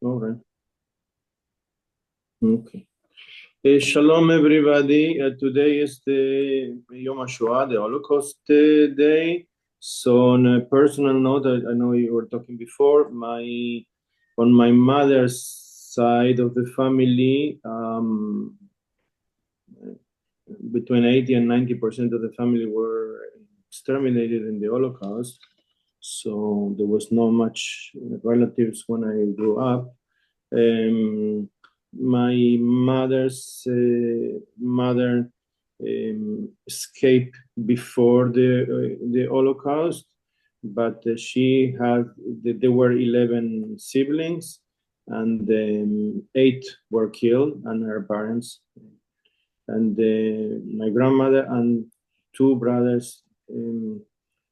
All right. Okay. Shalom, everybody. Today is the Yom HaShoah, the Holocaust Day. So, on a personal note, I know you were talking before. On my mother's side of the family, between 80 and 90% of the family were exterminated in the Holocaust. So there was not much relatives when I grew up. My mother's mother escaped before the Holocaust, but she had there were 11 siblings, and 8 were killed, and her parents, and my grandmother and 2 brothers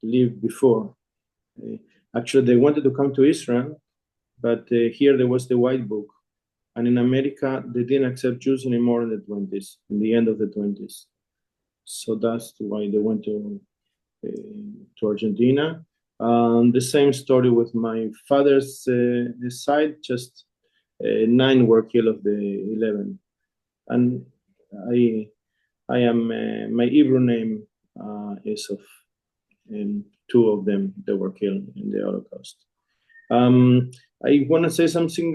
lived before. Actually, they wanted to come to Israel, but here there was the White Book. And in America, they didn't accept Jews anymore in the 20s, in the end of the 20s. So that's why they went to Argentina. The same story with my father's side, just 9 were killed of the 11. And I am, my Hebrew name is of 2 of them that were killed in the Holocaust. I want to say something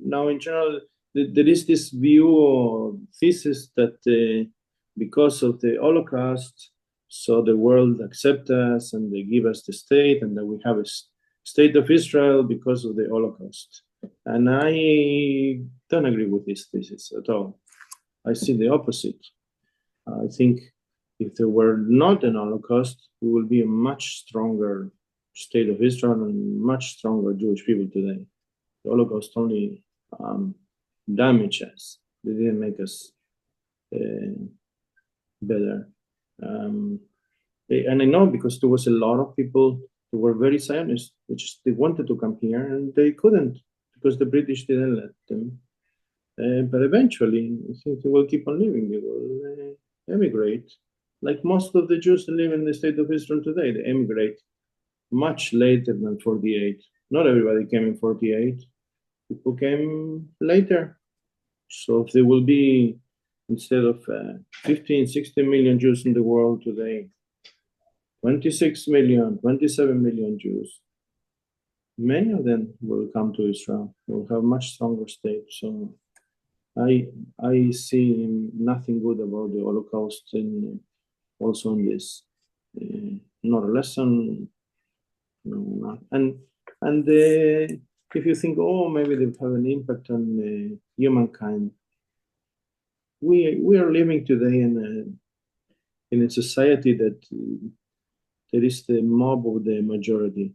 now in general. There is this view or thesis that because of the Holocaust, so the world accepts us and they give us the state, and that we have a state of Israel because of the Holocaust. And I don't agree with this thesis at all. I see the opposite. I think if there were not an Holocaust, we will be a much stronger state of Israel and much stronger Jewish people today. The Holocaust only damaged us. They didn't make us better. And I know because there was a lot of people who were very Zionist, which they wanted to come here and they couldn't because the British didn't let them. But eventually, I think they will keep on living. They will emigrate. Like most of the Jews that live in the state of Israel today, they emigrate much later than 48. Not everybody came in 48. People came later. So if there will be, instead of 15, 16 million Jews in the world today, 26 million, 27 million Jews, many of them will come to Israel. Will have much stronger state. So I see nothing good about the Holocaust, and also in this. Not a lesson. No, not. And if you think, oh, maybe they have an impact on humankind, we are living today in a society that there is the mob of the majority.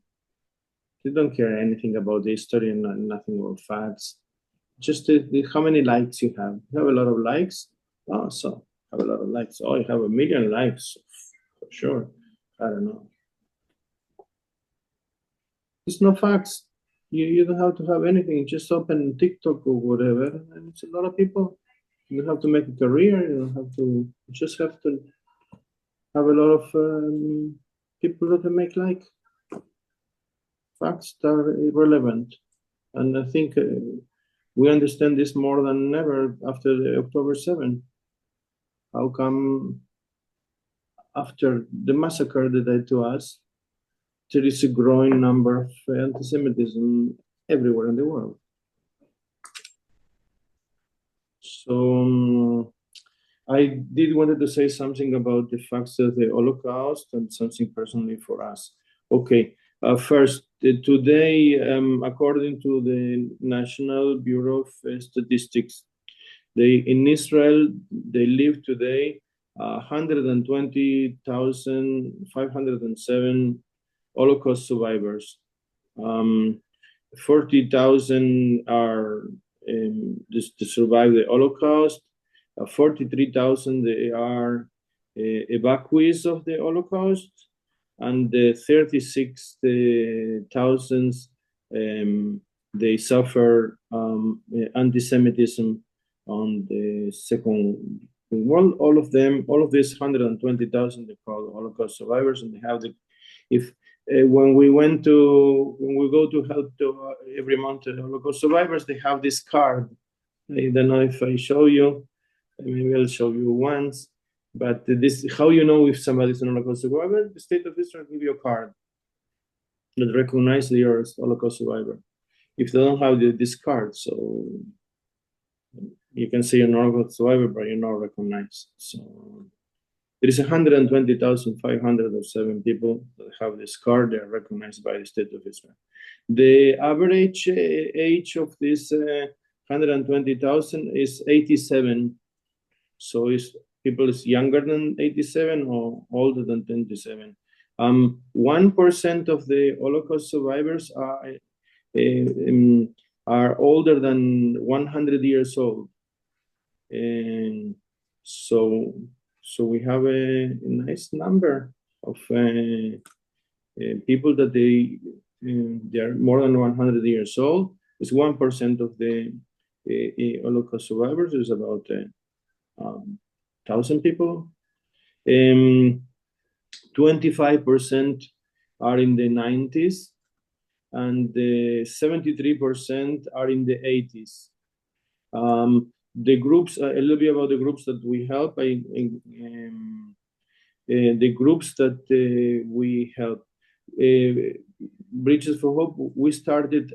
They don't care anything about the history and nothing about facts. Just how many likes you have. You have a lot of likes. Oh, so have a lot of likes. Oh, you have 1 million likes, for sure. I don't know. It's no facts. You don't have to have anything. Just open TikTok or whatever, and it's a lot of people. You don't have to make a career. You don't have to. You just have to have a lot of people that make like. Facts are irrelevant, and I think we understand this more than ever after the October 7. How come after the massacre that they did to us, there is a growing number of anti-Semitism everywhere in the world? So I did wanted to say something about the facts of the Holocaust and something personally for us. Okay, first, today, according to the National Bureau of Statistics, in Israel, they live today 120,507 Holocaust survivors. 40,000 are to survive the Holocaust. 43,000 they are evacuees of the Holocaust, and 36,000 they suffer anti-Semitism on the Second World. All of these 120,000 they call Holocaust survivors, and they have if when we go to help every month Holocaust survivors, they have this card. I don't know if I show you. Maybe I'll show you once. But this, how you know if somebody's an Holocaust survivor? The state of Israel give you a card that recognizes you're a Holocaust survivor. If they don't have this card, so you can say you're an Holocaust survivor, but you're not recognized. So there is 120,507 people that have this card. They are recognized by the state of Israel. The average age of this 120,000 is 87. So people is younger than 87 or older than 27. 1% of the Holocaust survivors are older than 100 years old. And so we have a nice number of people that they are more than 100 years old. It's 1% of the Holocaust survivors. It's about 1,000 people. 25% are in the 90s, and 73% are in the 80s. The groups, a little bit about the groups that we help. The groups that we help, Bridges for Hope, we started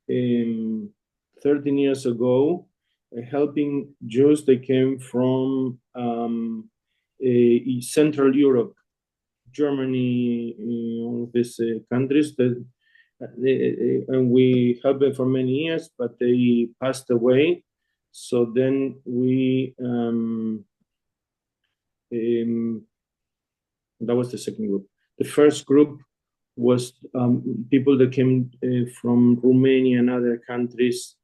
13 years ago, helping Jews that came from Central Europe, Germany, all of these countries that. And we helped them for many years, but they passed away. So then we that was the second group. The first group was people that came from Romania and other countries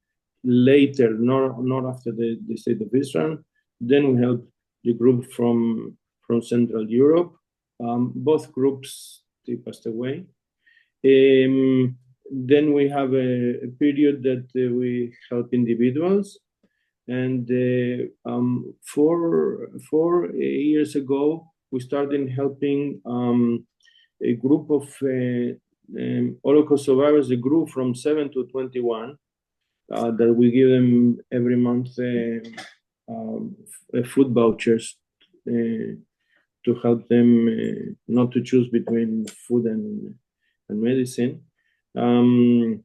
later, not after the state of Israel. Then we helped the group from Central Europe. Both groups, they passed away. Then we have a period that we help individuals, and 4 years ago we started helping a group of Holocaust survivors. They grew from 7 to 21. That we give them every month food vouchers to help them not to choose between food and medicine. And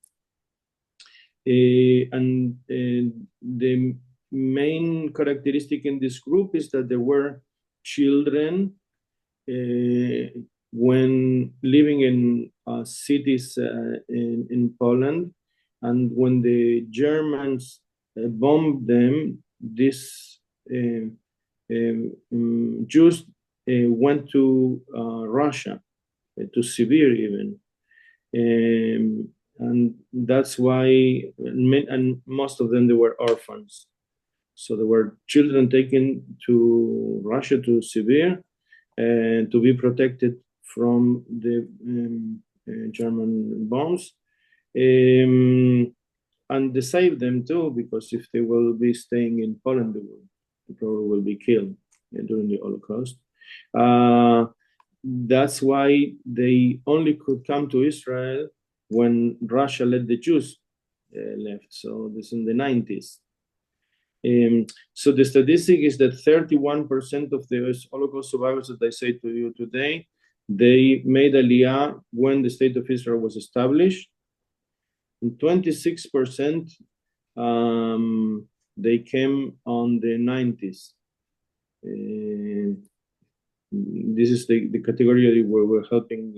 the main characteristic in this group is that there were children when living in cities in Poland, and when the Germans bombed them, these Jews went to Russia, to Sibir even. And that's why, and most of them, they were orphans. So there were children taken to Russia, to Sibir, to be protected from the German bombs. And they saved them too, because if they will be staying in Poland, they probably will be killed during the Holocaust. That's why they only could come to Israel when Russia let the Jews left. So this in the 90s. So the statistic is that 31% of the Holocaust survivors that I say to you today, they made Aliyah when the state of Israel was established. And 26% they came on the 90s. This is the category where we're helping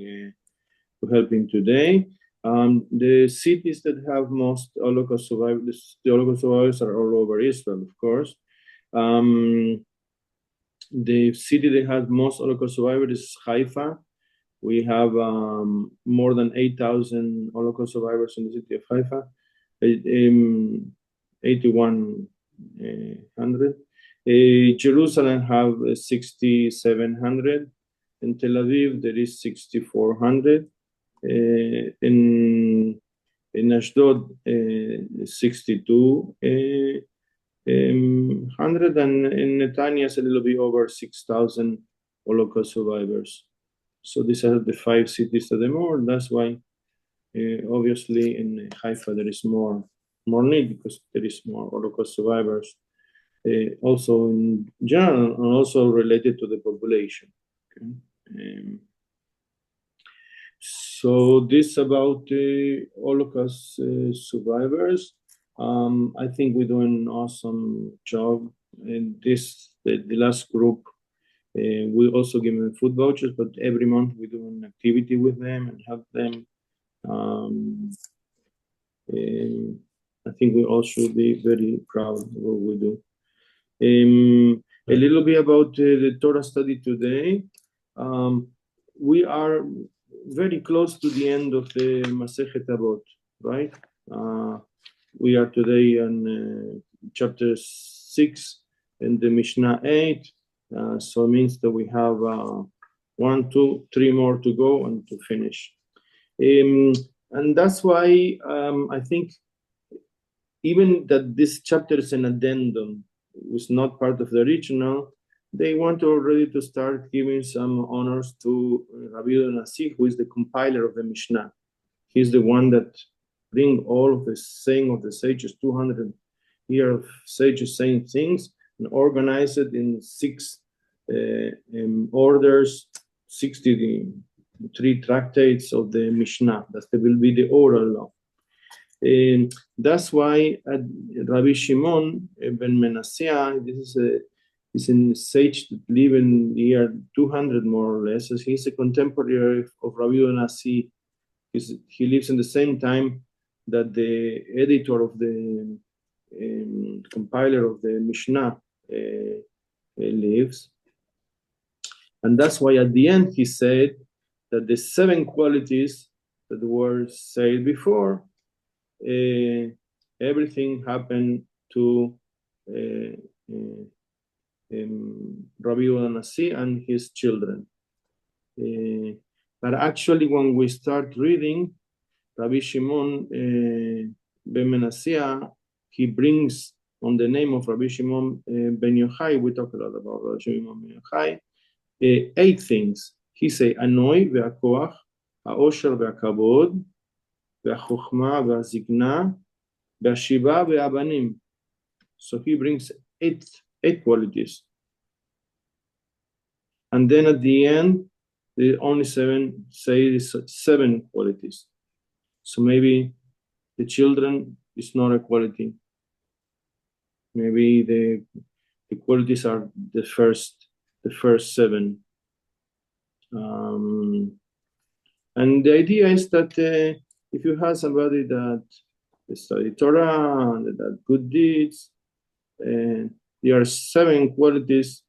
today. The cities that have most Holocaust survivors, the Holocaust survivors are all over Israel, of course. The city that has most Holocaust survivors is Haifa. We have more than 8,000 Holocaust survivors in the city of Haifa, 8,100. Jerusalem have 6,700. In Tel Aviv, there is 6,400. In Ashdod, 6,200, and in Netanya, it's a little bit over 6,000 Holocaust survivors. So these are the 5 cities of the more. That's why, obviously, in Haifa there is more need because there is more Holocaust survivors. Also in general, and also related to the population. Okay? So this about the Holocaust survivors. I think we're doing an awesome job. And the last group, we also give them food vouchers, but every month we do an activity with them and help them. I think we all should be very proud of what we do. A little bit about the Torah study today. We are very close to the end of the Masechet Avot, right? We are today on chapter 6 and the Mishnah 8. So it means that we have 1, 2, 3 more to go and to finish. And that's why I think even that this chapter is an addendum, was not part of the original, they want already to start giving some honors to Rabbi Edgar Nof, who is the compiler of the Mishnah. He's the one that bring all of the saying of the sages, 200 years of sages saying things, and organize it in 6 orders, 63 tractates of the Mishnah. That will be the oral law. That's why Rabbi Shimon ben Menassia, this is a sage that lived in the year 200 more or less. As he's a contemporary of Rabbi Edgar Nof. He lives in the same time that the editor of the compiler of the Mishnah lives. And that's why at the end he said that the 7 qualities that were said before, everything happened to Rabbi Edgar Nof and his children. But actually, when we start reading, Rabbi Shimon ben Menassia, he brings on the name of Rabbi Shimon ben Yochai, we talk a lot about Rabbi Shimon ben Yochai, 8 things. He say, Anoi ve'akoach, ha'osher ve'akavod, ve'achokma ve'azikna, ve'ashiva ve'abanim. So he brings 8 qualities. And then at the end, the only 7 say 7 qualities. So maybe the children is not a quality. Maybe the qualities are the first 7. And the idea is that if you have somebody that study Torah and that good deeds, there are 7 qualities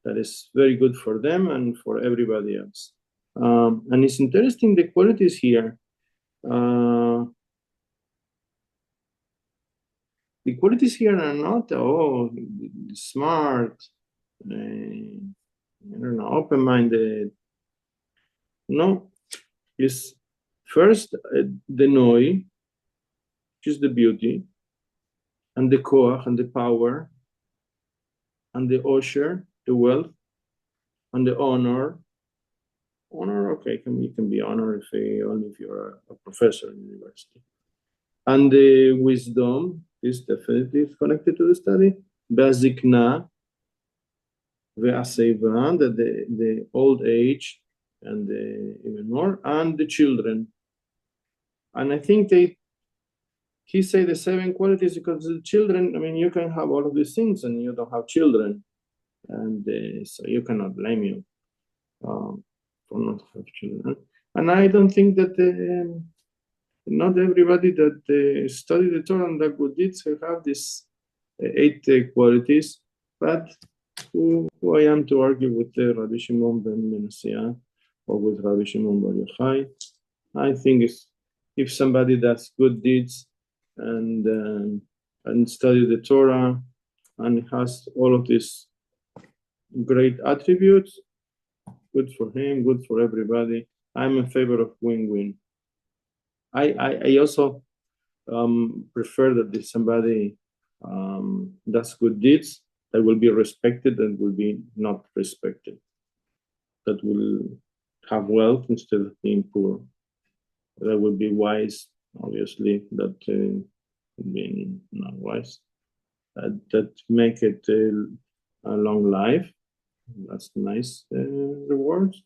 that is very good for them and for everybody else. And it's interesting, the qualities here. The qualities here are not, smart, I don't know, open-minded. No, it's first the noi, which is the beauty, and the koach, and the power, and the osher, the wealth, and the honor. Honor, okay, you can be honored only if you're a professor in university. And the wisdom is definitely connected to the study. Bazikna, ve'aseva, the old age, and even more, and the children. And I think he say the 7 qualities because the children, I mean, you can have all of these things and you don't have children. And so you cannot blame you for not have children. And I don't think that not everybody that study the Torah and the good deeds have these 8 qualities. But who I am to argue with Rabbi Shimon ben Menassia or with Rabbi Shimon bar Yochai? I think if somebody does good deeds and study the Torah and has all of these great attributes, good for him, good for everybody. I'm in favor of win-win. I also prefer that if somebody does good deeds, that will be respected and will be not respected. That have wealth instead of being poor. That would be wise, obviously, that being not wise. That make it a long life. That's nice rewards.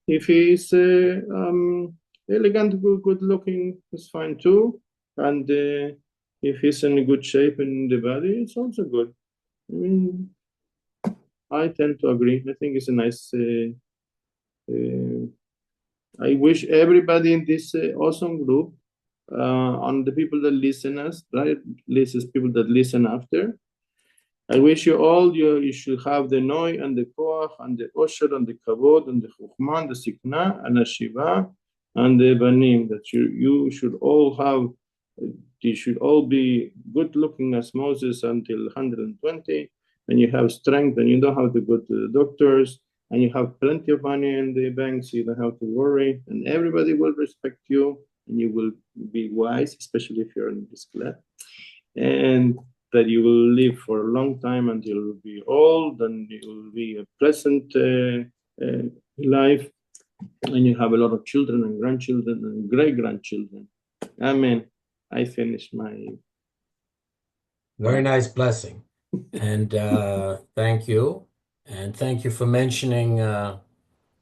If he's elegant, good looking, it's fine too. And if he's in good shape in the body, it's also good. I mean, I tend to agree. I think it's a nice. I wish everybody in this awesome group, and the people that listen us, right? Listens people that listen after. I wish you all you should have the noi and the koach and the osher and the kavod and the chokhmah and the sikna and the shiva and the banim, that you should all have, you should all be good looking as Moses until 120, and you have strength and you don't have to go to the doctors, and you have plenty of money in the bank, so you don't have to worry, and everybody will respect you, and you will be wise, especially if you're in this class. And that you will live for a long time until you will be old, and it will be a pleasant life, and you have a lot of children and grandchildren and great-grandchildren. Amen. I finished my... Very nice blessing. And thank you. And thank you for mentioning all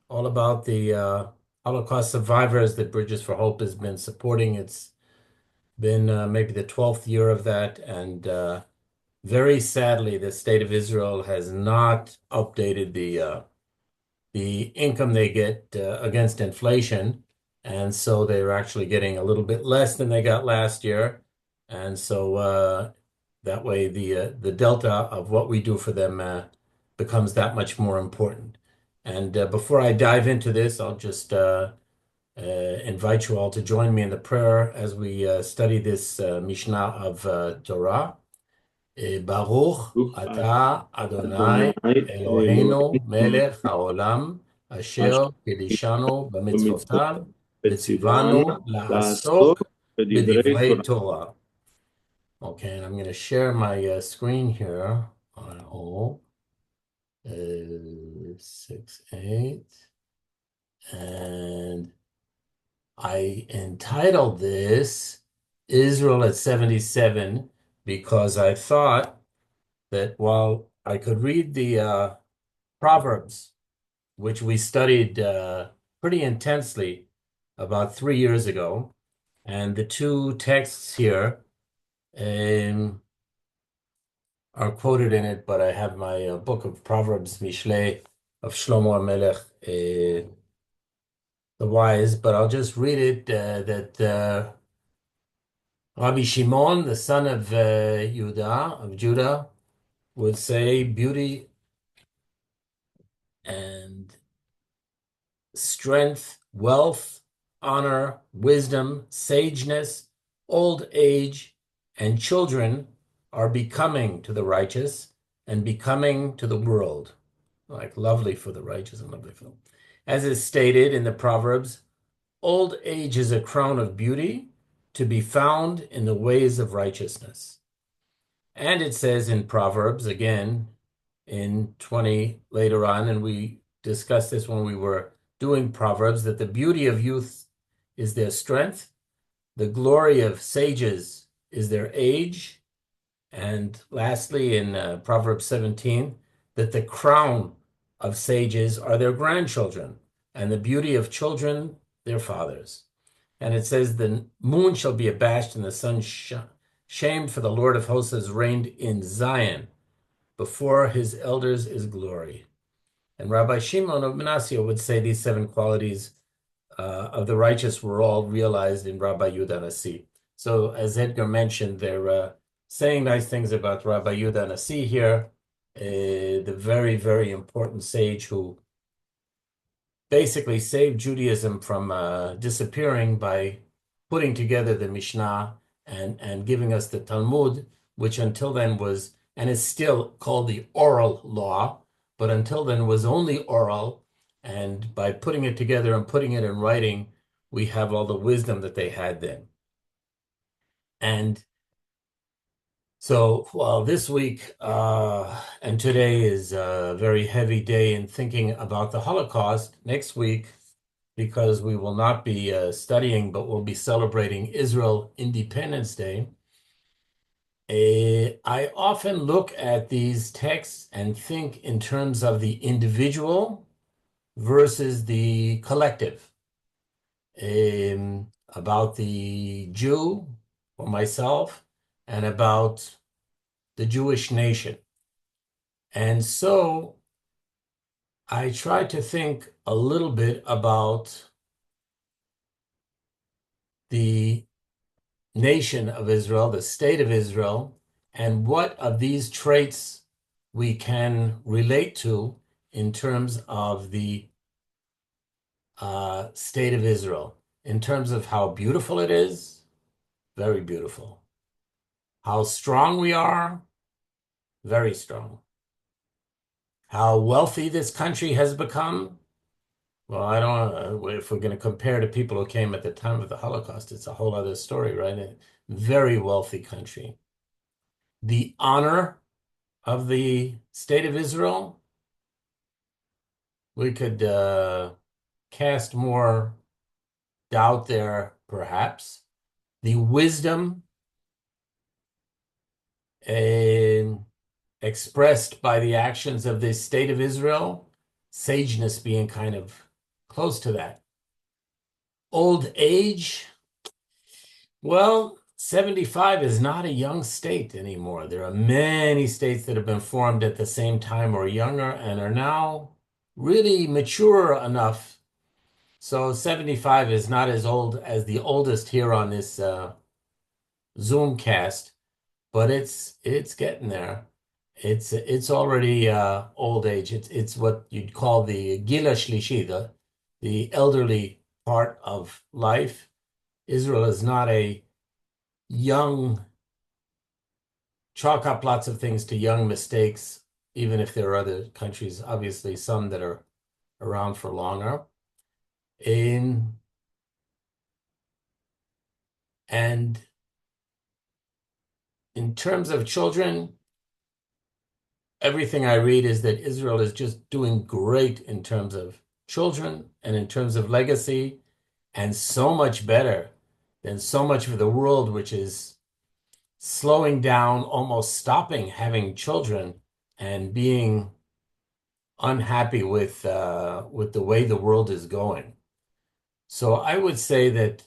about the Holocaust survivors that Bridges for Hope has been supporting. It's been maybe the 12th year of that. And very sadly, the state of Israel has not updated the income they get against inflation. And so they're actually getting a little bit less than they got last year. And so that way the delta of what we do for them becomes that much more important. And before I dive into this, I'll just invite you all to join me in the prayer as we study this Mishnah of Torah. Baruch Ata Adonai Eloheinu Melech HaOlam Asher Kedishanu B'mitzvotav V'tzivanu La'asok B'divrei Torah. Okay, and I'm going to share my screen here on all 6-8, and I entitled this Israel at 77 because I thought that while I could read the Proverbs, which we studied pretty intensely about 3 years ago, and the two texts here are quoted in it, but I have my book of Proverbs, Mishlei, of Shlomo HaMelech, the wise, but I'll just read it that Rabbi Shimon, the son of Judah, would say, beauty and strength, wealth, honor, wisdom, sageness, old age, and children are becoming to the righteous and becoming to the world. Like lovely for the righteous and lovely for them. As is stated in the Proverbs, old age is a crown of beauty to be found in the ways of righteousness. And it says in Proverbs, again, in 20 later on, and we discussed this when we were doing Proverbs, that the beauty of youth is their strength, the glory of sages is their age, and lastly in Proverbs 17, that the crown of sages are their grandchildren, and the beauty of children their fathers. And it says, the moon shall be abashed and the sun shamed, for the Lord of hosts has reigned in Zion. Before his elders is glory. And Rabbi Shimon of Manasseh would say these 7 qualities of the righteous were all realized in Rabbi Yehuda Nasi. So as Edgar mentioned, they're saying nice things about Rabbi Yehuda Nasi here, the very, very important sage who basically saved Judaism from disappearing by putting together the Mishnah and giving us the Talmud, which until then was, and is still called the oral law, but until then was only oral. And by putting it together and putting it in writing, we have all the wisdom that they had then. And so, well, this week and today is a very heavy day in thinking about the Holocaust. Next week, because we will not be studying, but we'll be celebrating Israel Independence Day. I often look at these texts and think in terms of the individual versus the collective, about the Jew or myself and about the Jewish nation. And so I try to think a little bit about the nation of Israel, the state of Israel, and what of these traits we can relate to in terms of the state of Israel, in terms of how beautiful it is, very beautiful. How strong we are, very strong. How wealthy this country has become. Well, I don't know if we're going to compare to people who came at the time of the Holocaust, it's a whole other story, right? A very wealthy country. The honor of the state of Israel, we could cast more doubt there, perhaps. The wisdom expressed by the actions of the state of Israel, sageness being kind of close to that. Old age, well, 75 is not a young state anymore. There are many states that have been formed at the same time or younger and are now really mature enough. So 75 is not as old as the oldest here on this Zoom cast, but it's getting there. It's already old age. It's what you'd call the gila shlishi, the elderly part of life. Israel is not a young, chalk up lots of things to young mistakes, even if there are other countries, obviously some that are around for longer. And in terms of children, everything I read is that Israel is just doing great in terms of children and in terms of legacy, and so much better than so much of the world, which is slowing down, almost stopping having children and being unhappy with the way the world is going. So I would say that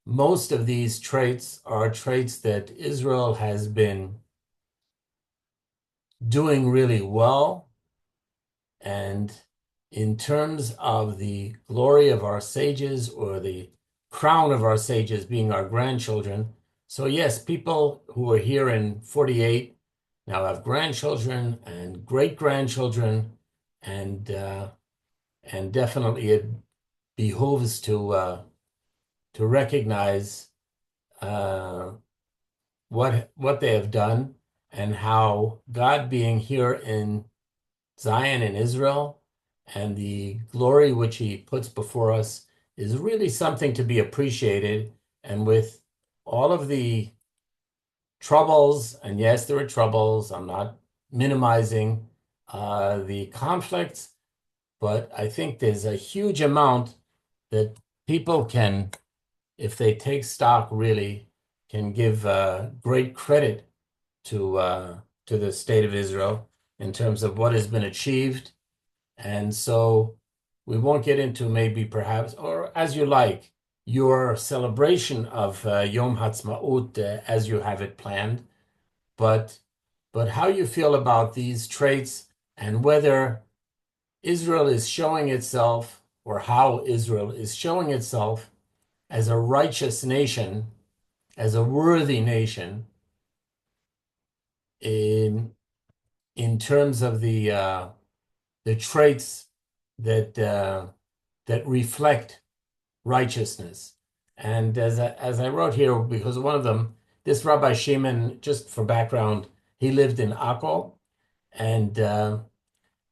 most of these traits are traits that Israel has been doing really well. And in terms of the glory of our sages or the crown of our sages being our grandchildren. So yes, people who were here in 48 now have grandchildren and great-grandchildren, and definitely it behooves to recognize what they have done and how God being here in Zion in Israel and the glory which he puts before us is really something to be appreciated. And with all of the troubles, and yes, there are troubles, I'm not minimizing the conflicts, but I think there's a huge amount that people can, if they take stock really, can give great credit to the state of Israel in terms of what has been achieved. And so we won't get into maybe perhaps, or as you like, your celebration of Yom Ha'atzmaut as you have it planned, but how you feel about these traits and whether Israel is showing itself, or how Israel is showing itself as a righteous nation, as a worthy nation, in terms of the traits that that reflect righteousness. And as I wrote here, because one of them, this Rabbi Shimon, just for background, he lived in Akko, and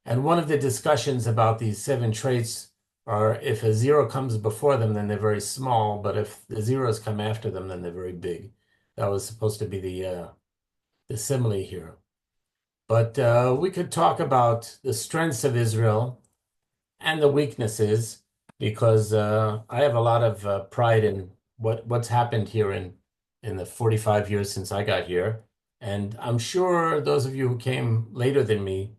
one of the discussions about these 7 traits are if a 0 comes before them, then they're very small, but if the zeros come after them, then they're very big. That was supposed to be the simile here. But we could talk about the strengths of Israel and the weaknesses, because I have a lot of pride in what's happened here in the 45 years since I got here. And I'm sure those of you who came later than me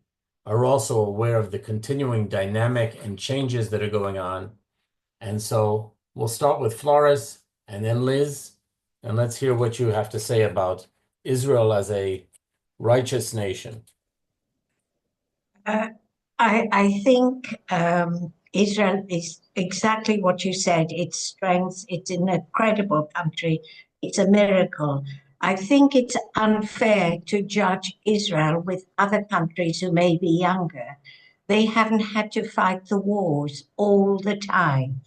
are also aware of the continuing dynamic and changes that are going on. And so we'll start with Flores and then Liz, and let's hear what you have to say about Israel as a righteous nation. Uh, I think Israel is exactly what you said. Its strength, it's an incredible country. It's a miracle. I think it's unfair to judge Israel with other countries who may be younger. They haven't had to fight the wars all the time,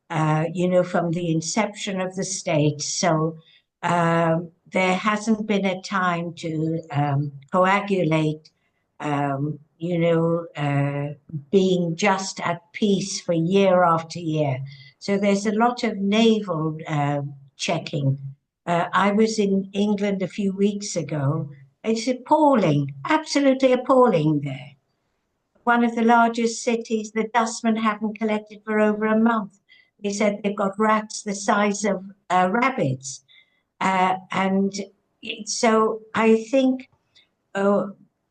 from the inception of the state. So there hasn't been a time to coagulate, being just at peace for year after year. So there's a lot of naval checking. I was in England a few weeks ago. It's appalling, absolutely appalling there. One of the largest cities, the dustmen haven't collected for over a month. They said they've got rats the size of rabbits. And so I think,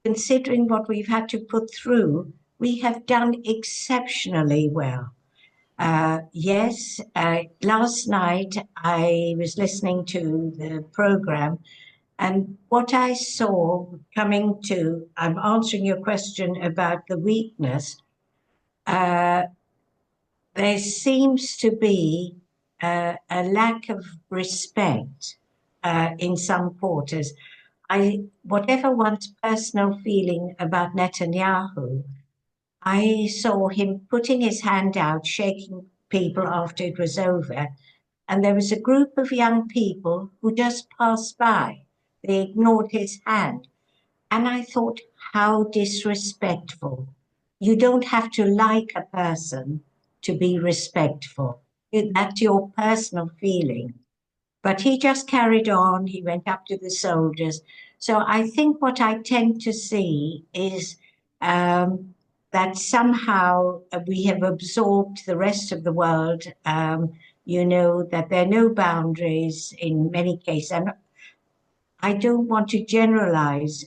considering what we've had to put through, we have done exceptionally well. Yes, last night I was listening to the program, and what I saw I'm answering your question about the weakness. There seems to be a lack of respect in some quarters. Whatever one's personal feeling about Netanyahu, I saw him putting his hand out, shaking people after it was over, and there was a group of young people who just passed by. They ignored his hand. And I thought, how disrespectful. You don't have to like a person to be respectful. That's your personal feeling. But he just carried on. He went up to the soldiers. So I think what I tend to see is that somehow we have absorbed the rest of the world, that there are no boundaries in many cases. And I don't want to generalize,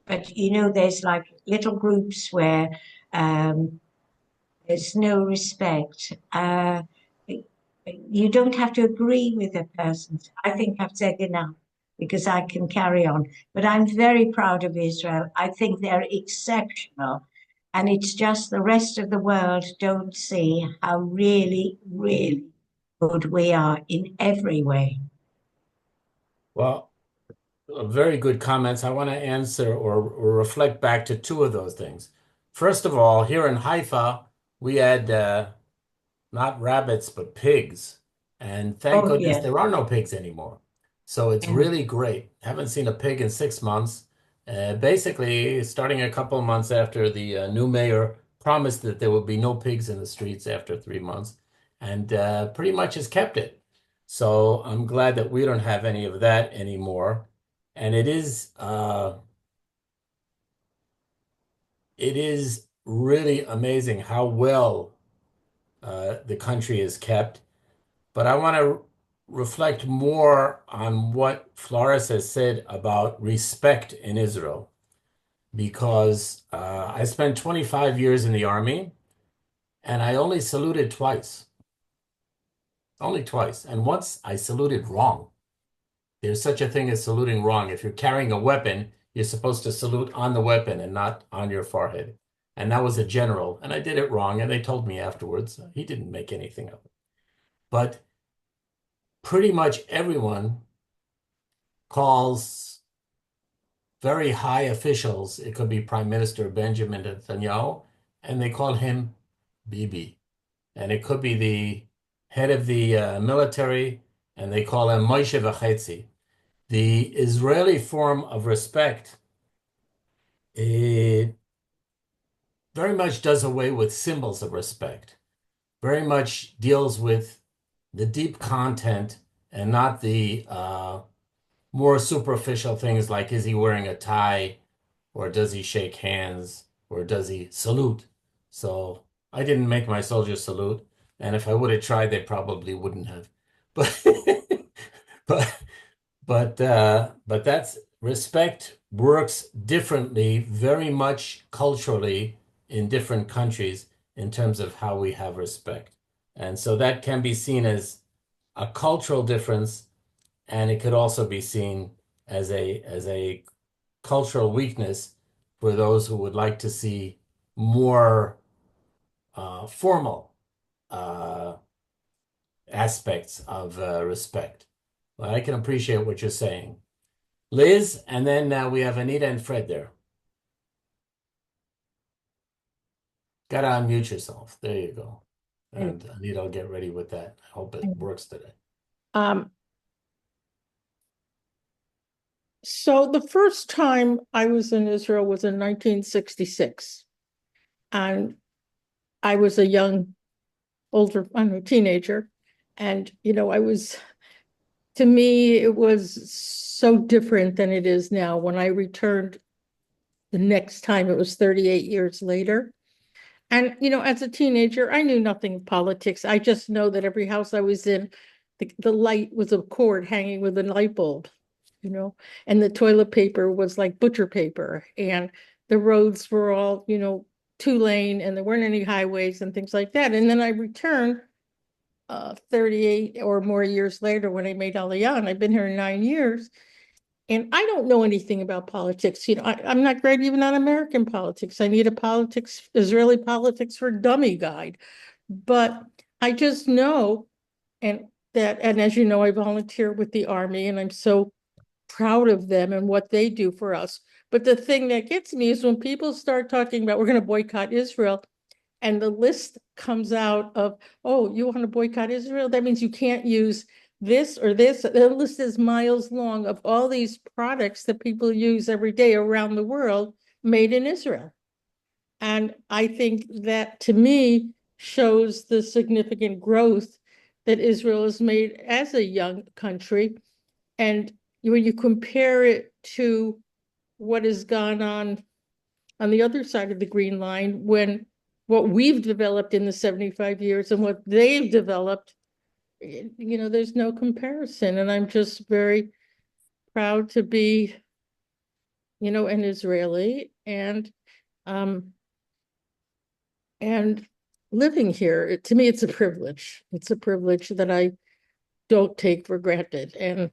but there's like little groups where there's no respect. You don't have to agree with a person. I think I've said enough because I can carry on. But I'm very proud of Israel. I think they're exceptional. And it's just the rest of the world don't see how really, really good we are in every way. Well, very good comments. I want to answer or reflect back to two of those things. First of all, here in Haifa, we had not rabbits, but pigs. And thank Oh, goodness yes. there are no pigs anymore. So it's Yeah. really great. Haven't seen a pig in 6 months. Basically, starting a couple of months after the new mayor promised that there would be no pigs in the streets after 3 months, and pretty much has kept it. So I'm glad that we don't have any of that anymore. And it is really amazing how well the country is kept. But I want to reflect more on what Flores has said about respect in Israel, because I spent 25 years in the army and I only saluted twice, only twice. And once I saluted wrong. There's such a thing as saluting wrong. If you're carrying a weapon, you're supposed to salute on the weapon and not on your forehead. And that was a general, and I did it wrong, and they told me afterwards. He didn't make anything of it. But pretty much everyone calls very high officials, it could be Prime Minister Benjamin Netanyahu, and they call him Bibi. And it could be the head of the military, and they call him Moshe V'chetzi. The Israeli form of respect, it very much does away with symbols of respect, very much deals with the deep content and not the more superficial things like, is he wearing a tie, or does he shake hands, or does he salute? So I didn't make my soldiers salute. And if I would have tried, they probably wouldn't have. But but but that's respect works differently, very much culturally in different countries in terms of how we have respect. And so that can be seen as a cultural difference, and it could also be seen as a cultural weakness for those who would like to see more formal uh, aspects of respect. Well, I can appreciate what you're saying. Liz, and then we have Anita and Fred there. Gotta unmute yourself. There you go. And Anita will get ready with that. I hope it works today. So the first time I was in Israel was in 1966. And I was a young, teenager. And, to me, it was so different than it is now. When I returned the next time, it was 38 years later. And, as a teenager, I knew nothing of politics. I just know that every house I was in, the light was a cord hanging with a light bulb, and the toilet paper was like butcher paper. And the roads were all, 2-lane, and there weren't any highways and things like that. And then I returned 38 or more years later when I made Aliyah, and I've been here 9 years. And I don't know anything about politics. I'm not great even on American politics. I need a Israeli politics for dummy guide. But I just know, and as you know, I volunteer with the Army, and I'm so proud of them and what they do for us. But the thing that gets me is when people start talking about we're going to boycott Israel, and the list comes out of, oh, you want to boycott Israel? That means you can't use this or this. The list is miles long of all these products that people use every day around the world made in Israel. And I think that, to me, shows the significant growth that Israel has made as a young country. And when you compare it to what has gone on the other side of the Green Line, when what we've developed in the 75 years and what they've developed, there's no comparison. And I'm just very proud to be, an Israeli and living here. To me, it's a privilege. It's a privilege that I don't take for granted. And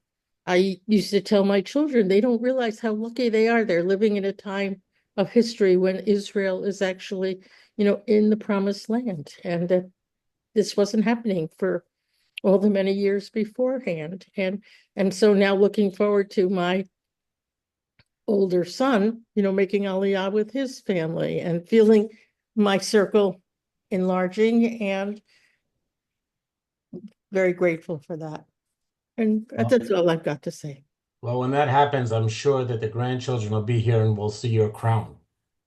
I used to tell my children, they don't realize how lucky they are. They're living in a time of history when Israel is actually, in the promised land. And that this wasn't happening for all the many years beforehand. And so now looking forward to my older son, making Aliyah with his family and feeling my circle enlarging, and very grateful for that. And that's all I've got to say. Well, when that happens, I'm sure that the grandchildren will be here and will see your crown,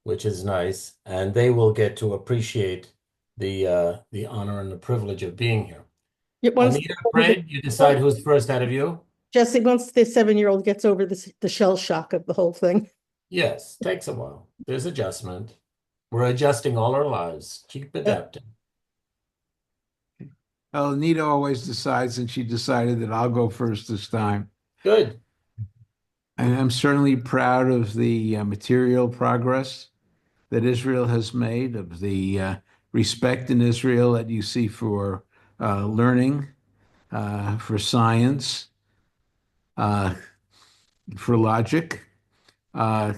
which is nice, and they will get to appreciate the honor and the privilege of being here. Anita, Fred, you decide who's first out of you? Jesse, once the 7-year-old gets over the shell shock of the whole thing. Yes, takes a while. There's adjustment. We're adjusting all our lives. Keep adapting. Well, Anita always decides, and she decided that I'll go first this time. Good. And I'm certainly proud of the material progress that Israel has made, of the respect in Israel that you see for learning, for science, for logic. I'm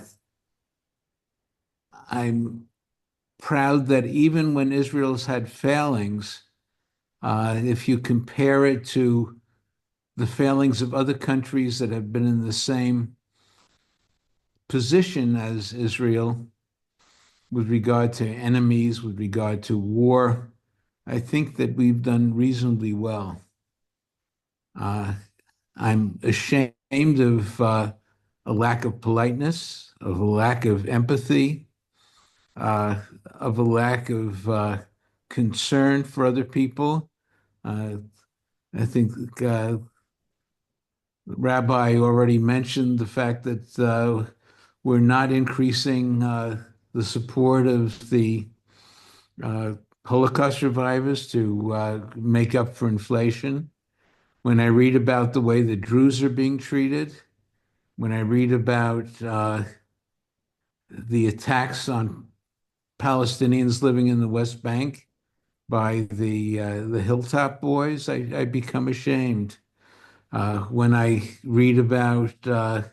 proud that even when Israel's had failings, if you compare it to the failings of other countries that have been in the same position as Israel with regard to enemies, with regard to war, I think that we've done reasonably well. I'm ashamed of a lack of politeness, of a lack of empathy, of a lack of concern for other people. I think Rabbi already mentioned the fact that we're not increasing the support of the Holocaust survivors to make up for inflation, when I read about the way the Druze are being treated, when I read about the attacks on Palestinians living in the West Bank by the Hilltop Boys, I become ashamed. When I read about the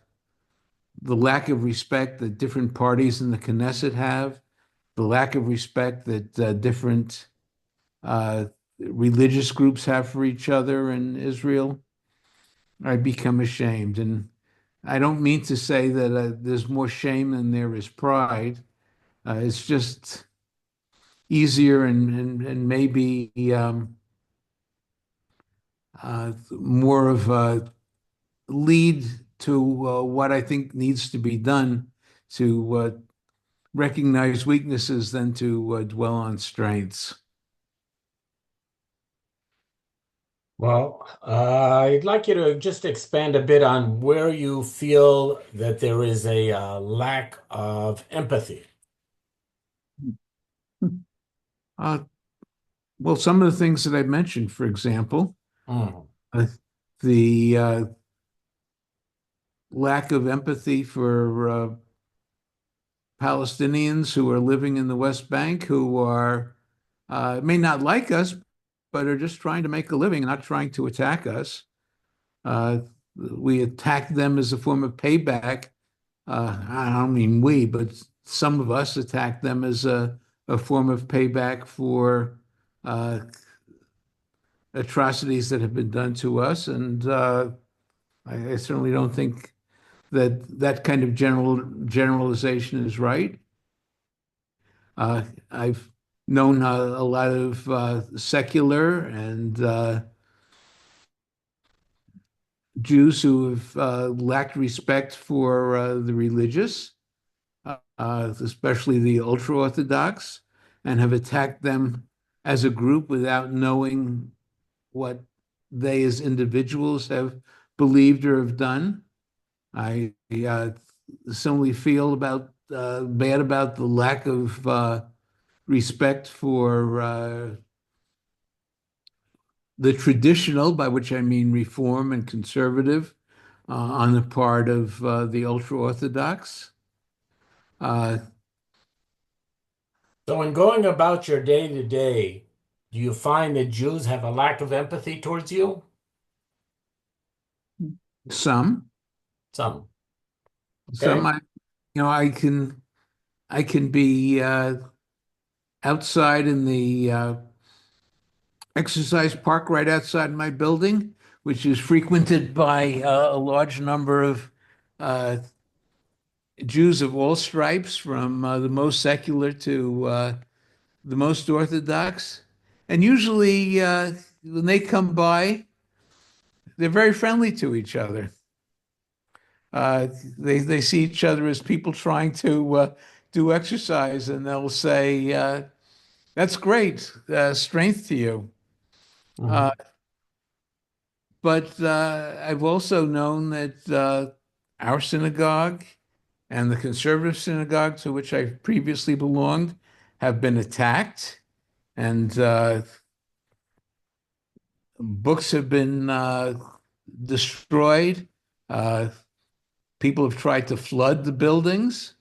lack of respect that different parties in the Knesset have, the lack of respect that different uh, religious groups have for each other in Israel, I become ashamed. And I don't mean to say that there's more shame than there is pride. It's just easier and maybe more of a lead to what I think needs to be done to recognize weaknesses than to dwell on strengths. Well, I'd like you to just expand a bit on where you feel that there is a lack of empathy. Uh, well, some of the things that I mentioned, for example, Mm. the lack of empathy for Palestinians who are living in the West Bank, who are may not like us, but are just trying to make a living, not trying to attack us. We attack them as a form of payback. I don't mean we, but some of us attack them as a form of payback for uh, atrocities that have been done to us. And I certainly don't think that that kind of generalization is right. I've known a lot of secular and Jews who have lacked respect for the religious, especially the ultra-Orthodox, and have attacked them as a group without knowing what they as individuals have believed or have done. I similarly feel bad about the lack of respect for the traditional, by which I mean reform and conservative, on the part of the ultra-Orthodox. So, in going about your day to day, do you find that Jews have a lack of empathy towards you? Some, Some. some, Okay. I can be outside in the exercise park right outside my building, which is frequented by a large number of uh, Jews of all stripes, from the most secular to the most Orthodox. And usually, when they come by, they're very friendly to each other. Uh, they see each other as people trying to do exercise, and they'll say, "That's great, strength to you." Uh, Mhm. but I've also known that our synagogue and the conservative synagogue to which I previously belonged have been attacked, and books have been destroyed. Uh, People have tried to flood the buildings.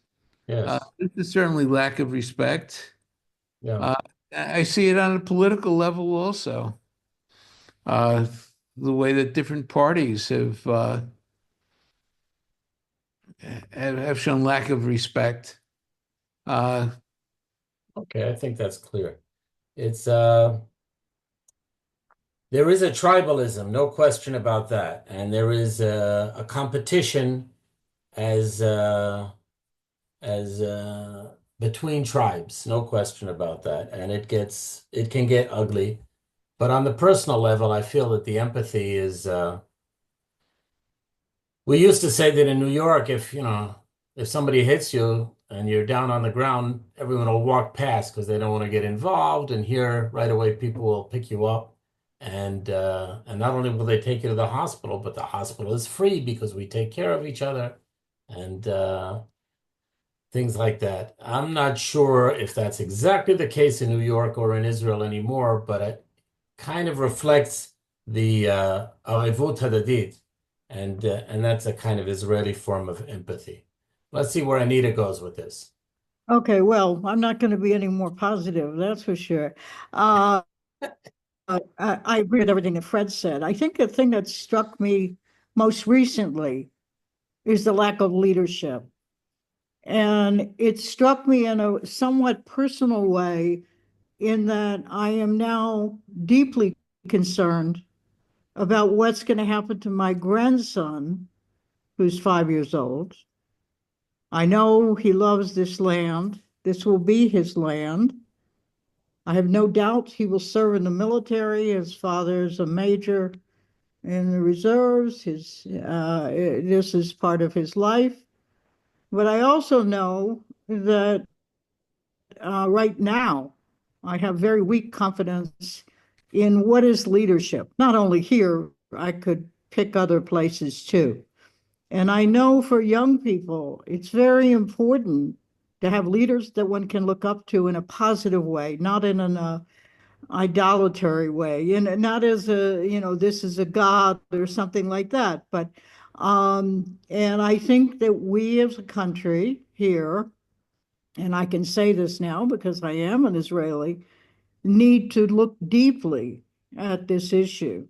Yes. There's certainly lack of respect. Yeah. Uh, I see it on a political level also. Uh, the way that different parties have shown lack of respect. Uh, Okay, I think that's clear. It's there is a tribalism, no question about that, and there is a competition as as between tribes, no question about that, and it can get ugly. But on the personal level, I feel that the empathy is. We used to say that in New York, if somebody hits you and you're down on the ground, everyone will walk past because they don't want to get involved. And here, right away, people will pick you up, and not only will they take you to the hospital, but the hospital is free because we take care of each other. And things like that. I'm not sure if that's exactly the case in New York or in Israel anymore, but it kind of reflects the arevut hadadit, and that's a kind of Israeli form of empathy. Let's see where Anita goes with this. Okay, well, I'm not going to be any more positive, that's for sure. Uh, I agree with everything that Fred said. I think the thing that struck me most recently is the lack of leadership. And it struck me in a somewhat personal way, in that I am now deeply concerned about what's going to happen to my grandson, who's 5 years old. I know he loves this land. This will be his land. I have no doubt he will serve in the military. His father is a major in the reserves. This is part of his life. But I also know that right now I have very weak confidence in what is leadership. Not only here, I could pick other places too. And I know for young people, it's very important to have leaders that one can look up to in a positive way, not in an idolatry way, and not as a, this is a god or something like that. But and I think that we as a country here, and I can say this now because I am an Israeli, need to look deeply at this issue.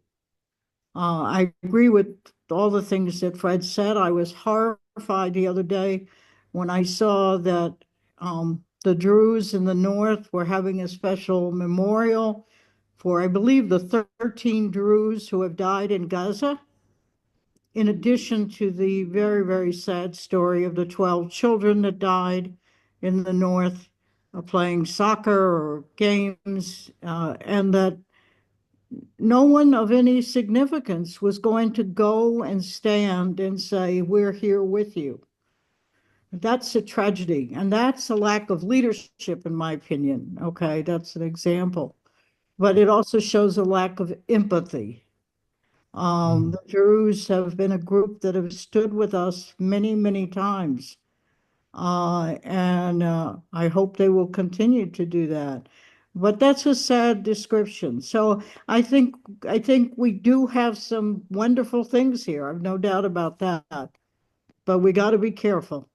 I agree with all the things that Fred said. I was horrified the other day when I saw that the Druze in the north were having a special memorial for, I believe, the 13 Druze who have died in Gaza, in addition to the very, very sad story of the 12 children that died in the north playing soccer or games, and that no one of any significance was going to go and stand and say, we're here with you. That's a tragedy, and that's a lack of leadership, in my opinion. Okay, that's an example. But it also shows a lack of empathy. The Druze have been a group that have stood with us many, many times. And I hope they will continue to do that. But that's a sad description. So I think we do have some wonderful things here. I've no doubt about that. But we got to be careful.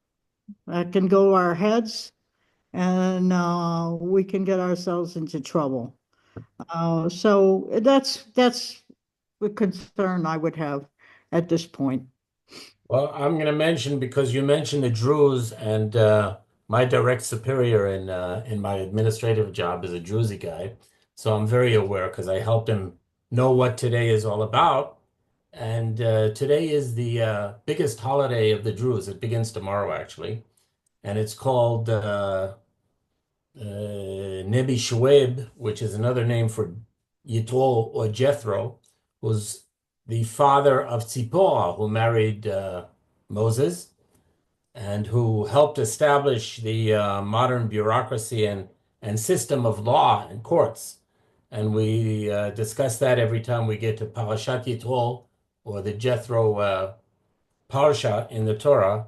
That can go our heads, and we can get ourselves into trouble. So that's the concern I would have at this point. Well, I'm going to mention, because you mentioned the Druze, and my direct superior in my administrative job is a Druzy guy, so I'm very aware because I helped him know what today is all about. And today is the biggest holiday of the Druze. It begins tomorrow, actually, and it's called Nebi Shuaib, which is another name for Yitro or Jethro, was the father of Tzipporah, who married Moses, and who helped establish the modern bureaucracy and system of law and courts. And we discuss that every time we get to Parashat Yitro, or the Jethro Parsha in the Torah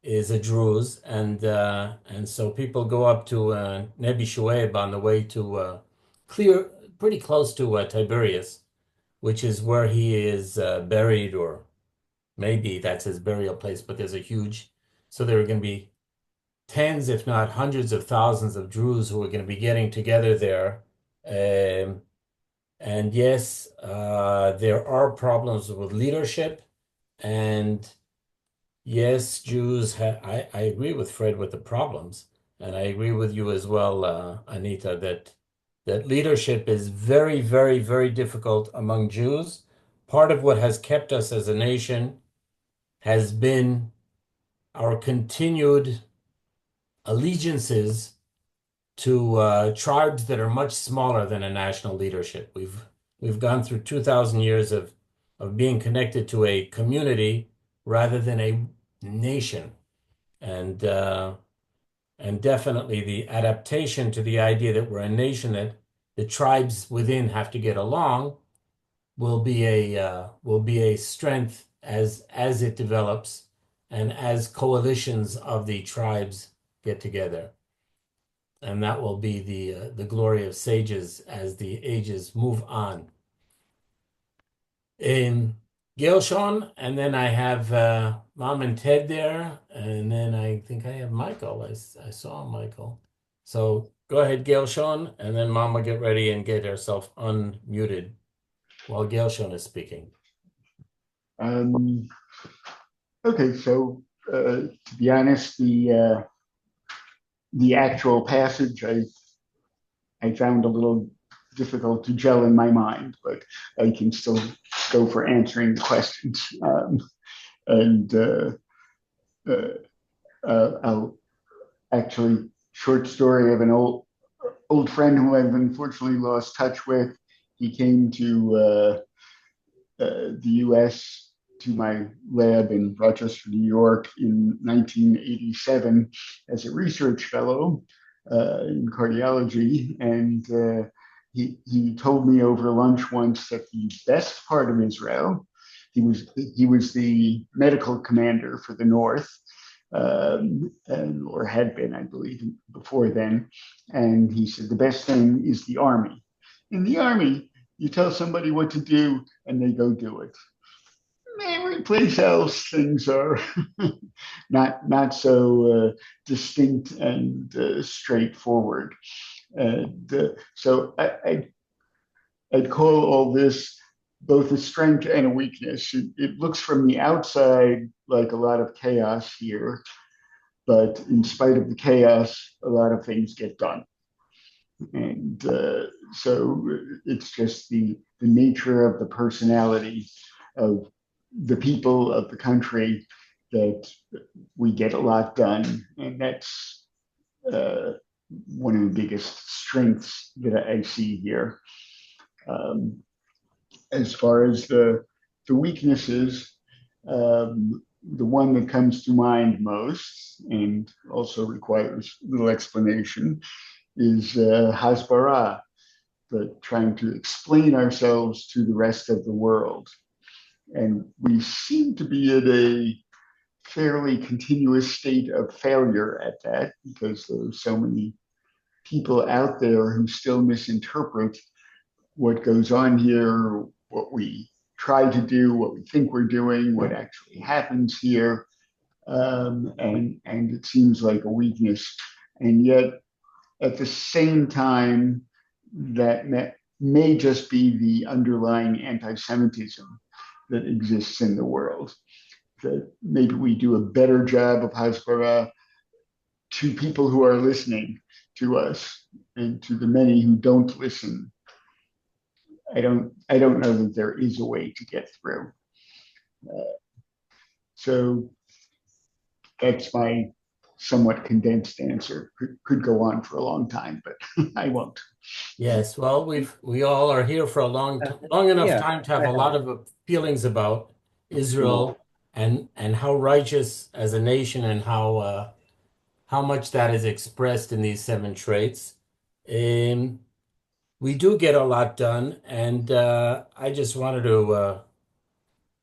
is a Druze, and so people go up to Nebi Shuaib on the way to clear, pretty close to Tiberias, which is where he is buried, or maybe that's his burial place. But there's a huge, so there are going to be tens, if not hundreds of thousands of Druze who are going to be getting together there. And yes, there are problems with leadership, and yes, I agree with Fred with the problems, and I agree with you as well, Anita, that leadership is very, very, very difficult among Jews. Part of what has kept us as a nation has been our continued allegiances to tribes that are much smaller than a national leadership. We've gone through 2,000 years of being connected to a community rather than a nation. And definitely the adaptation to the idea that we're a nation that the tribes within have to get along will be a strength as it develops, and as coalitions of the tribes get together. And that will be the glory of sages as the ages move on. In Gershon, and then I have Mom and Ted there, and then I think I have Michael. I saw Michael. So go ahead, Gershon, and then Mom will get ready and get herself unmuted while Gershon is speaking. Okay, so to be honest, the actual passage I found a little difficult to gel in my mind, but I can still go for answering the questions. And I'll actually short story of an old friend who I've unfortunately lost touch with. He came to the U.S. to my lab in Rochester, New York in 1987 as a research fellow in cardiology. And he told me over lunch once that the best part of Israel, he was the medical commander for the North, or had been, I believe, before then. And he said the best thing is the army. In the army, you tell somebody what to do and they go do it. Every place else, things are not so distinct and straightforward. And so I'd call all this both a strength and a weakness. It looks from the outside like a lot of chaos here, but in spite of the chaos, a lot of things get done. And so it's just the nature of the personality of the people of the country that we get a lot done. And that's one of the biggest strengths that I see here. As far as the weaknesses, the one that comes to mind most and also requires little explanation is hasbara, but trying to explain ourselves to the rest of the world. And we seem to be at a fairly continuous state of failure at that because there are so many people out there who still misinterpret what goes on here, what we try to do, what we think we're doing, what actually happens here. And it seems like a weakness. And yet, at the same time, that may just be the underlying anti-Semitism that exists in the world. That maybe we do a better job of hasbara to people who are listening to us and to the many who don't listen. I don't know that there is a way to get through. So that's my somewhat condensed answer. Could go on for a long time, but I won't. Yes, well, we all are here for a long enough time to have a lot of feelings about Israel and how righteous as a nation and how much that is expressed in these 7 traits. We do get a lot done, and I just wanted to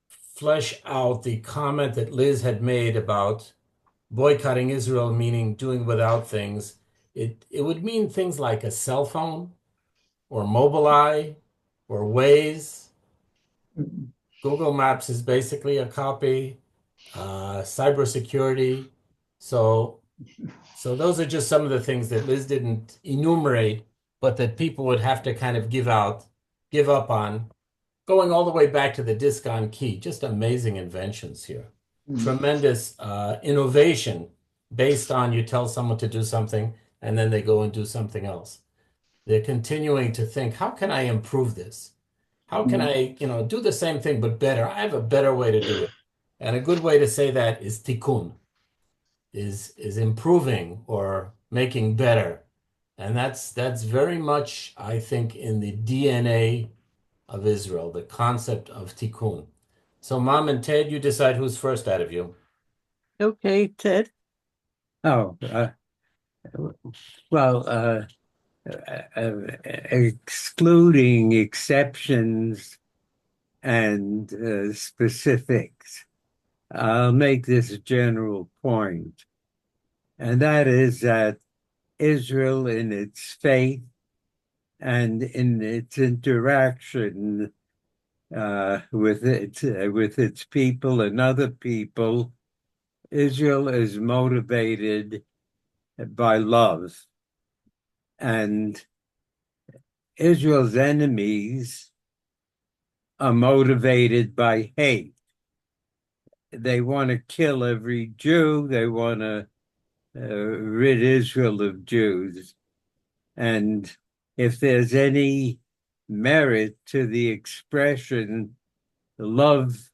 flesh out the comment that Liz had made about boycotting Israel, meaning doing without things. It would mean things like a cell phone or Mobileye or Waze. Google Maps is basically a copy. Cybersecurity. So those are just some of the things that Liz didn't enumerate, but that people would have to kind of give up on, going all the way back to the disc on key. Just amazing inventions here. Tremendous innovation based on you tell someone to do something and then they go and do something else. They're continuing to think, how can I improve this? How can I, do the same thing but better? I have a better way to do it. And a good way to say that is tikkun, is improving or making better. And that's very much, I think, in the DNA of Israel, the concept of tikkun. So Mom and Ted, you decide who's first out of you. Okay, Ted. Oh, well, excluding exceptions and specifics, I'll make this general point. and that is that Israel, in its faith and in its interaction with its people and other people, Israel is motivated by love, and Israel's enemies are motivated by hate. They want to kill every Jew. They want to rid Israel of Jews. And if there's any merit to the expression, love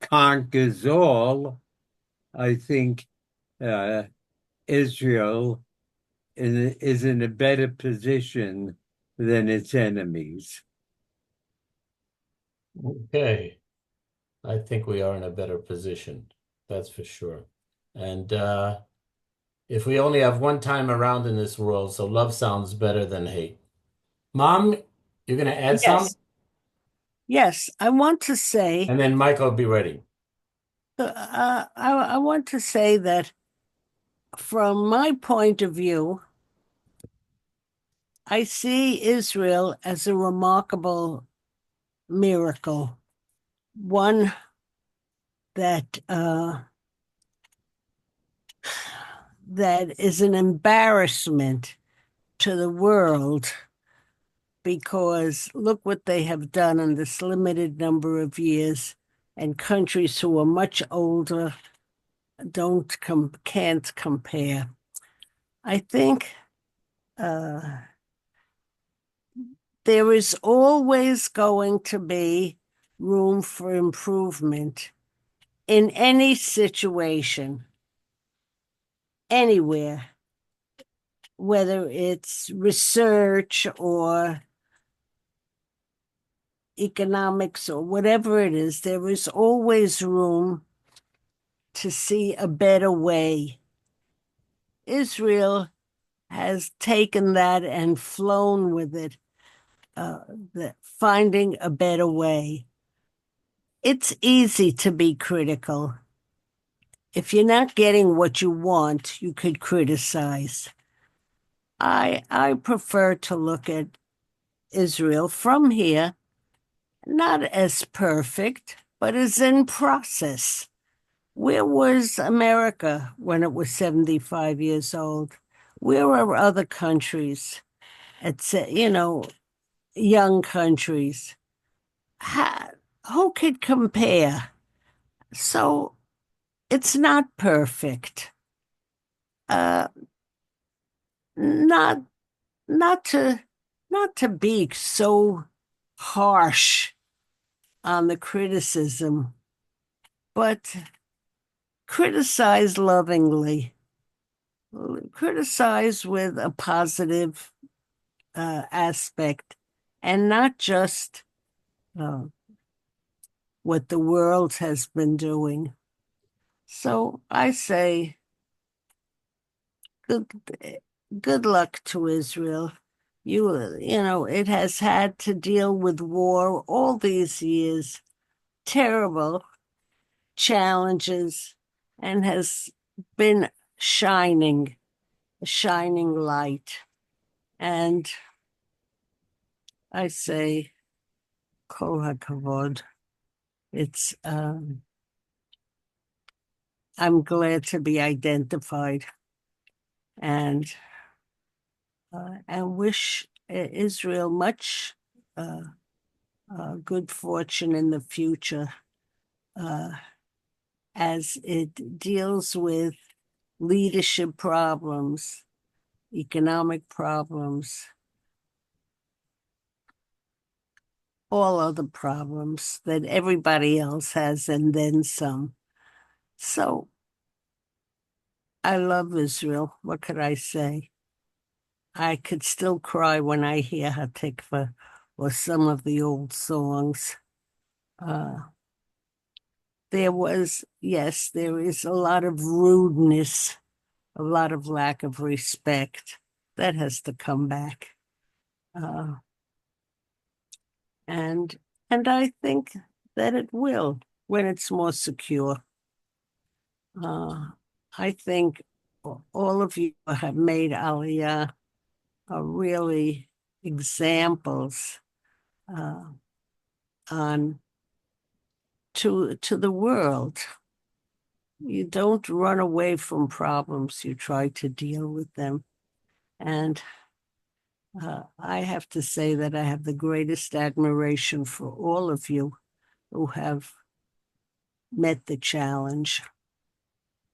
conquers all, I think Israel is in a better position than its enemies. Okay. I think we are in a better position. That's for sure. And if we only have one time around in this world, so love sounds better than hate. Mom, you're going to add some? Yes, I want to say, And then Michael will be ready. I want to say that from my point of view, I see Israel as a remarkable miracle, one that that is an embarrassment to the world, because look what they have done in this limited number of years, and countries who are much older can't compare. I think there is always going to be room for improvement in any situation, anywhere, whether it's research or economics or whatever it is. There is always room to see a better way. Israel has taken that and flown with it, finding a better way. It's easy to be critical. If you're not getting what you want, you could criticize. I prefer to look at Israel from here, not as perfect, but as in process. Where was America when it was 75 years old? Where are other countries? Young countries. Who could compare? So it's not perfect. Not to be so harsh on the criticism, but criticize lovingly. Criticize with a positive aspect, and not just what the world has been doing. So I say, good luck to Israel. It has had to deal with war all these years, terrible challenges, and has been a shining light. And I say, Kol HaKavod. I'm glad to be identified, and wish Israel much good fortune in the future as it deals with leadership problems, economic problems, all other problems that everybody else has, and then some. So I love Israel. What could I say? I could still cry when I hear Hatikva or some of the old songs. There is a lot of rudeness, a lot of lack of respect. That has to come back. And I think that it will when it's more secure. I think all of you have made Aliyah are really examples on to the world. You don't run away from problems, you try to deal with them. And I have to say that I have the greatest admiration for all of you who have met the challenge.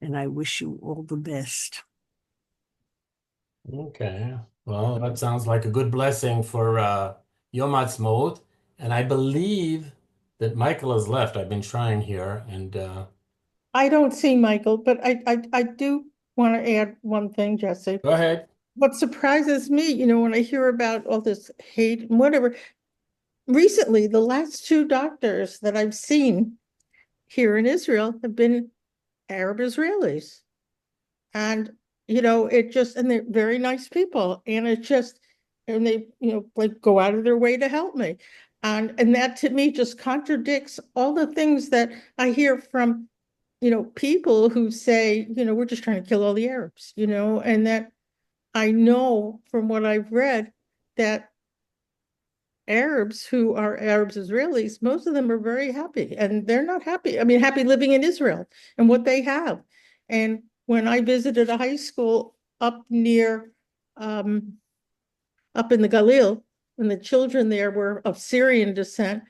And I wish you all the best. Okay. Well, that sounds like a good blessing for Yom Ha'atzmaut. And I believe that Michael has left. I've been trying here, and I don't see Michael, but I do want to add one thing, Jesse. go ahead. What surprises me, when I hear about all this hate and whatever, recently, the last two doctors that I've seen here in Israel have been Arab Israelis. And, and they're very nice people. And and they, like go out of their way to help me. And that to me just contradicts all the things that I hear from, people who say, we're just trying to kill all the Arabs, and that I know from what I've read that Arabs who are Arabs Israelis, most of them are very happy, and they're not happy. I mean, happy living in Israel and what they have. And when I visited a high school up near, up in the Galil, when the children there were of Syrian descent,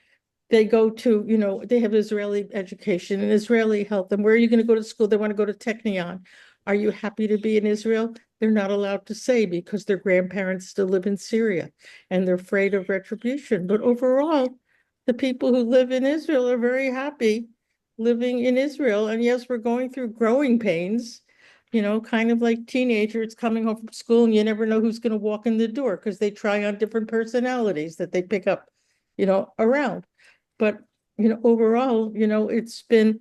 they go to, they have Israeli education and Israeli health. And where are you going to go to school? They want to go to Technion. Are you happy to be in Israel? They're not allowed to say because their grandparents still live in Syria and they're afraid of retribution. But overall, the people who live in Israel are very happy living in Israel. And yes, we're going through growing pains, kind of like teenagers coming home from school and you never know who's going to walk in the door because they try on different personalities that they pick up, around. But, overall, it's been,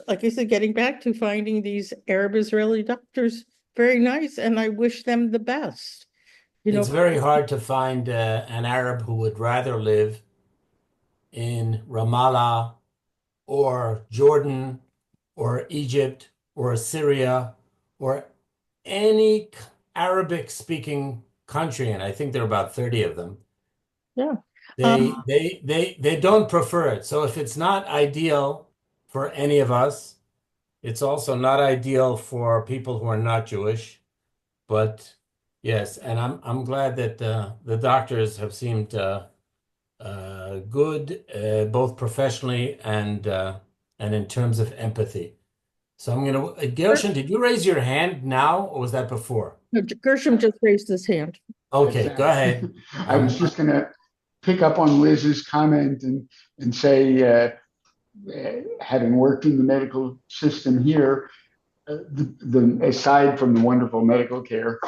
like I said, getting back to finding these Arab Israeli doctors very nice, and I wish them the best. It's very hard to find an Arab who would rather live in Ramallah or Jordan or Egypt or Syria or any Arabic-speaking country, and I think there are about 30 of them. Yeah. They don't prefer it. So if it's not ideal for any of us, it's also not ideal for people who are not Jewish. But yes, and I'm glad that the doctors have seemed good, both professionally and in terms of empathy. So I'm going to, Gershon, did you raise your hand now, or was that before? No, Gershom just raised his hand. Okay, go ahead. I was just going to pick up on Liz's comment and say, having worked in the medical system here, aside from the wonderful medical care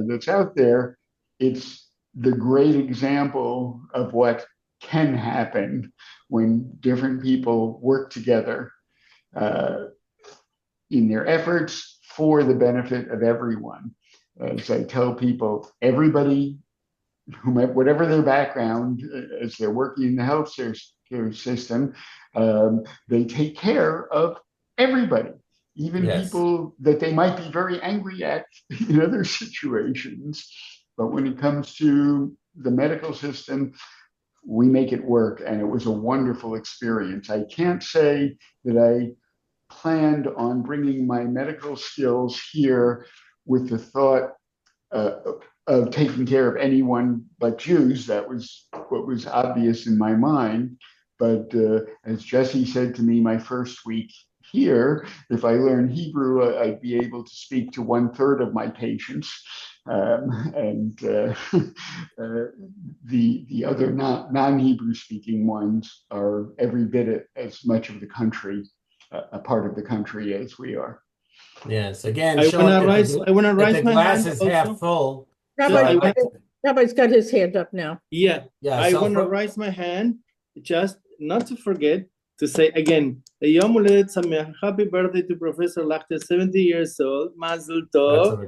that's out there, it's the great example of what can happen when different people work together in their efforts for the benefit of everyone. As I tell people, everybody, whatever their background, as they're working in the health care system, they take care of everybody, even people that they might be very angry at in other situations. But when it comes to the medical system, we make it work, and it was a wonderful experience. I can't say that I planned on bringing my medical skills here with the thought of taking care of anyone but Jews. That was what was obvious in my mind. But as Jesse said to me my first week here, if I learn Hebrew, I'd be able to speak to 1/3 of my patients. The other non-Hebrew speaking ones are every bit as much of the country, a part of the country as we are. Yes, again, I want to raise the my glass hand is also. half full. Rabbi's got his hand up now. Yeah, I want to raise my hand, just not to forget to say again, Yom Holedet Sameach, happy birthday to Professor Lachter, 70 years old, Mazel Tov,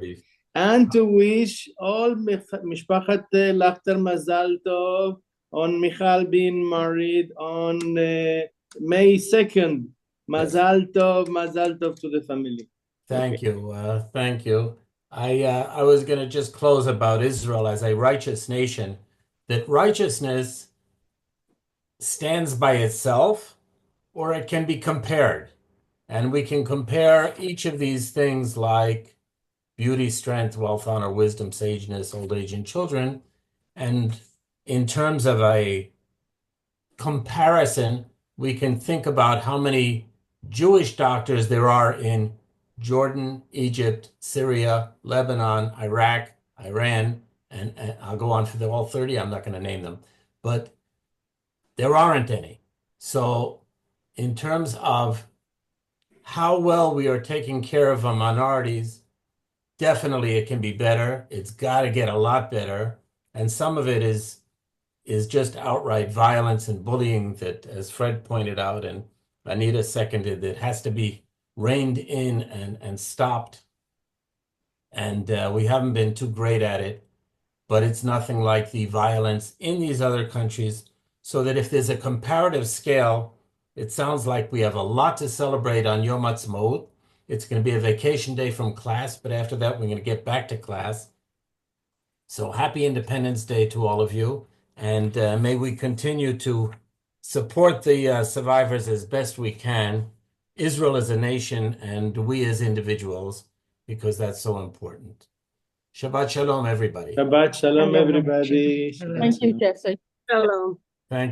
and to wish all Mishpachat Lachter Mazel Tov on Michal being married on May 2nd. Mazel Tov to the family. Thank you. Thank you. I was going to just close about Israel as a righteous nation, that righteousness stands by itself or it can be compared. And we can compare each of these things like beauty, strength, wealth, honor, wisdom, sageness, old age, and children. And in terms of a comparison, we can think about how many Jewish doctors there are in Jordan, Egypt, Syria, Lebanon, Iraq, Iran, and I'll go on for all 30. I'm not going to name them, but there aren't any. So in terms of how well we are taking care of our minorities, definitely it can be better. It's got to get a lot better. And some of it is just outright violence and bullying that, as Fred pointed out, and Anita seconded, that has to be reined in and stopped. And we haven't been too great at it, but it's nothing like the violence in these other countries. So that if there's a comparative scale, it sounds like we have a lot to celebrate on Yom Ha'atzmaut. It's going to be a vacation day from class, but after that, we're going to get back to class. So happy Independence Day to all of you. And may we continue to support the survivors as best we can, Israel as a nation, and we as individuals, because that's so important. Shabbat Shalom, everybody. Shabbat Shalom, everybody. Thank you, Jesse. Hello. Thank you.